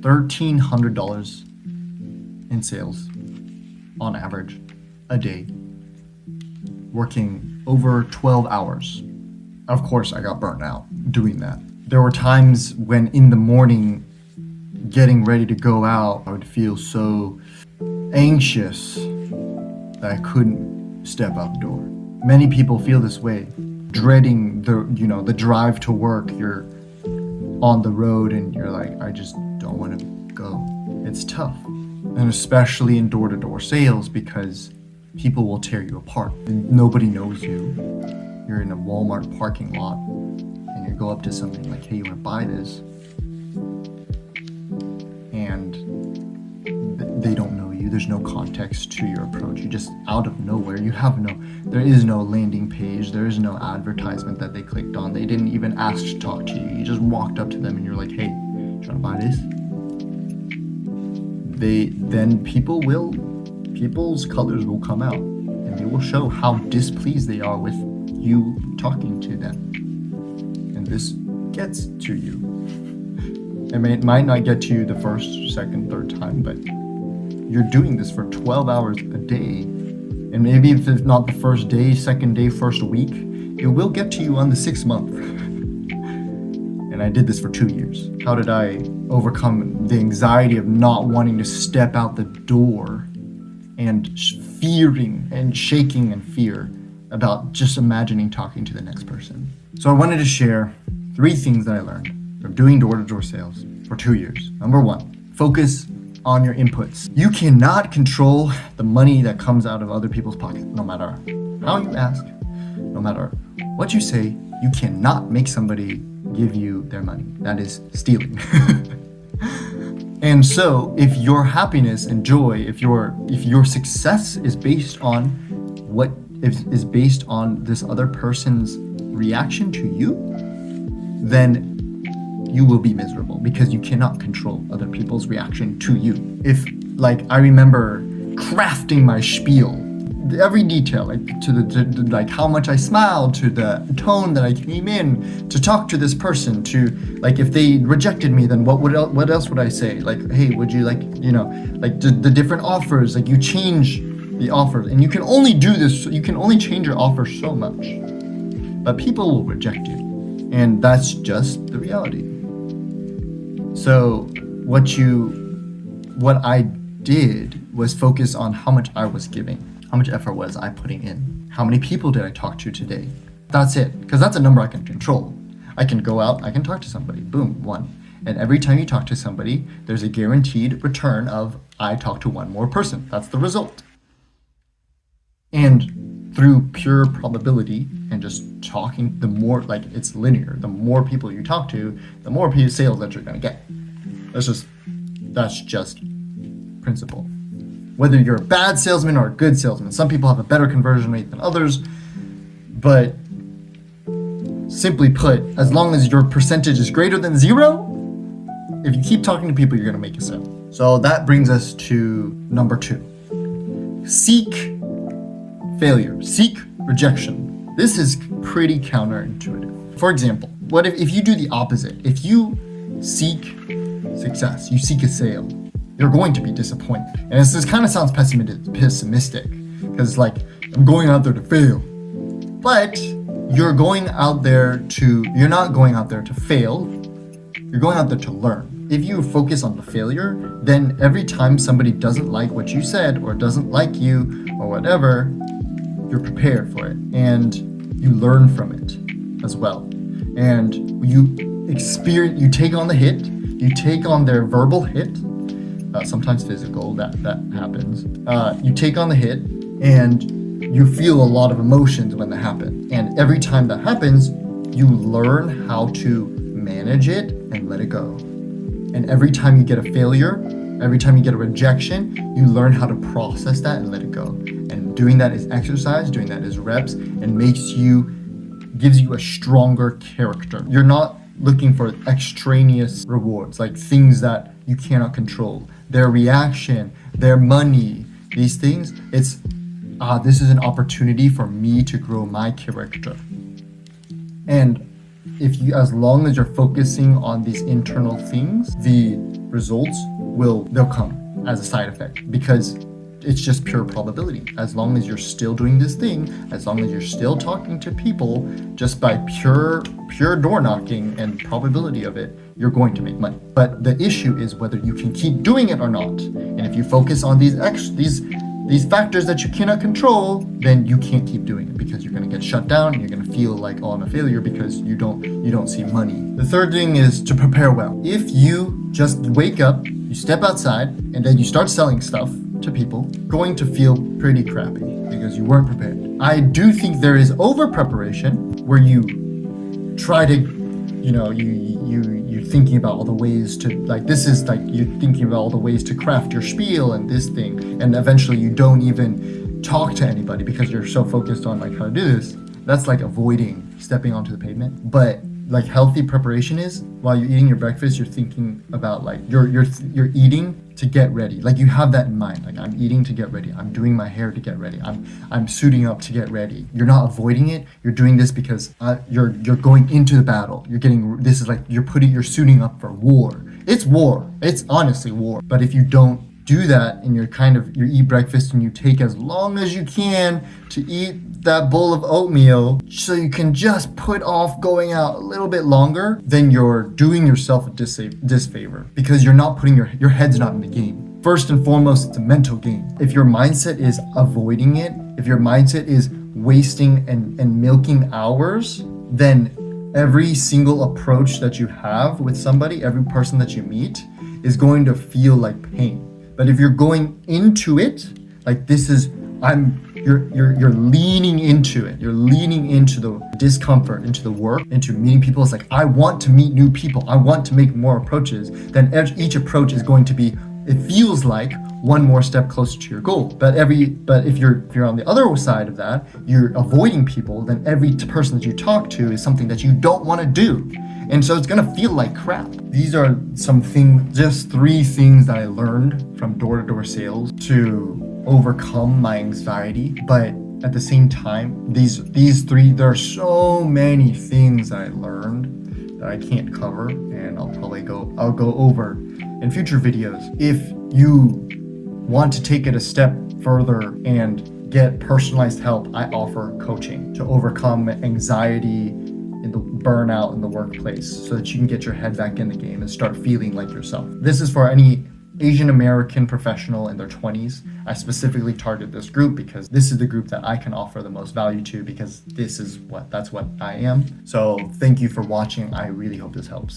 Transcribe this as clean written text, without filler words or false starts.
$1,300 in sales on average a day, working over 12 hours. Of course, I got burnt out doing that. There were times when in the morning, getting ready to go out, I would feel so anxious that I couldn't step out the door. Many people feel this way, dreading the drive to work. You're on the road and you're like, I just don't want to go. It's tough. And especially in door-to-door sales, because people will tear you apart. Nobody knows you. You're in a Walmart parking lot and you go up to something like, hey, you want to buy this? And they don't know you. There's no context to your approach. You just out of nowhere, there is no landing page. There is no advertisement that they clicked on. They didn't even ask to talk to you. You just walked up to them and you're like, hey, trying to buy this? People's colors will come out and they will show how displeased they are with you talking to them. And this gets to you. It might not get to you the first, second, third time, but you're doing this for 12 hours a day. And maybe if it's not the first day, second day, first week, it will get to you on the 6th month. And I did this for 2 years. How did I overcome the anxiety of not wanting to step out the door and fearing and shaking in fear about just imagining talking to the next person? So I wanted to share 3 things that I learned from doing door-to-door sales for 2 years. Number 1, focus on your inputs. You cannot control the money that comes out of other people's pockets. No matter how you ask, no matter what you say, you cannot make somebody give you their money. That is stealing. And so if your happiness and joy, if your success is based on is based on this other person's reaction to you, then you will be miserable because you cannot control other people's reaction to you. I remember crafting my spiel, every detail, to how much I smiled, to the tone that I came in to talk to this person, to if they rejected me, then what else would I say? Hey, would you the different offers? You change the offer, and you can only do this. You can only change your offer so much, but people will reject you, and that's just the reality. So what I did was focus on how much I was giving, how much effort was I putting in, how many people did I talk to today. That's it, because that's a number I can control. I can go out, I can talk to somebody, boom, 1. And every time you talk to somebody, there's a guaranteed return of I talked to 1 more person. That's the result. And through pure probability and just talking, the more it's linear, the more people you talk to, the more sales that you're going to get. That's just principle. Whether you're a bad salesman or a good salesman, some people have a better conversion rate than others, but simply put, as long as your percentage is greater than 0, if you keep talking to people, you're going to make a sale. So that brings us to number 2. Seek failure. Seek rejection. This is pretty counterintuitive. For example, what if you do the opposite? If you seek success, you seek a sale, you're going to be disappointed. And this kind of sounds pessimistic, because I'm going out there to fail. But you're not going out there to fail, you're going out there to learn. If you focus on the failure, then every time somebody doesn't like what you said or doesn't like you or whatever, you're prepared for it and you learn from it as well. And you take on the hit, you take on their verbal hit, sometimes physical, that happens. You take on the hit and you feel a lot of emotions when that happens. And every time that happens, you learn how to manage it and let it go. And every time you get a failure, every time you get a rejection, you learn how to process that and let it go. And doing that is exercise, doing that is reps, and gives you a stronger character. You're not looking for extraneous rewards, things that you cannot control. Their reaction, their money, these things, this is an opportunity for me to grow my character. And as long as you're focusing on these internal things, the results they'll come as a side effect, because it's just pure probability. As long as you're still doing this thing, as long as you're still talking to people, just by pure door knocking and probability of it, you're going to make money. But the issue is whether you can keep doing it or not. And if you focus on these factors that you cannot control, then you can't keep doing it, because you're going to get shut down and you're going to feel like, oh, I'm a failure, because you don't see money. The third thing is to prepare well. If you just wake up, you step outside, and then you start selling stuff to people, going to feel pretty crappy because you weren't prepared. I do think there is over preparation, where you try to, you're thinking about all the ways to, like, this is like you're thinking about all the ways to craft your spiel and this thing, and eventually you don't even talk to anybody because you're so focused on like how to do this. That's like avoiding stepping onto the pavement. But like healthy preparation is, while you're eating your breakfast, you're thinking about like you're eating to get ready. Like you have that in mind. Like, I'm eating to get ready. I'm doing my hair to get ready. I'm suiting up to get ready. You're not avoiding it. You're doing this because you're going into the battle. This is like you're suiting up for war. It's war. It's honestly war. But if you don't do that, and you eat breakfast and you take as long as you can to eat that bowl of oatmeal so you can just put off going out a little bit longer, then you're doing yourself a disfavor, because you're not putting your head's not in the game. First and foremost, it's a mental game. If your mindset is avoiding it, if your mindset is wasting and milking hours, then every single approach that you have with somebody, every person that you meet, is going to feel like pain. But if you're going into it, like you're leaning into it. You're leaning into the discomfort, into the work, into meeting people. It's like, I want to meet new people. I want to make more approaches. Then each approach is going to be, it feels like, one more step closer to your goal. But if you're on the other side of that, you're avoiding people, then every person that you talk to is something that you don't want to do. And so it's gonna feel like crap. These are just 3 things that I learned from door-to-door sales to overcome my anxiety. But at the same time, these 3, there are so many things that I learned that I can't cover, and I'll go over in future videos. If you want to take it a step further and get personalized help, I offer coaching to overcome anxiety in the burnout in the workplace, so that you can get your head back in the game and start feeling like yourself. This is for any Asian American professional in their 20s. I specifically target this group because this is the group that I can offer the most value to, because that's what I am. So thank you for watching. I really hope this helps.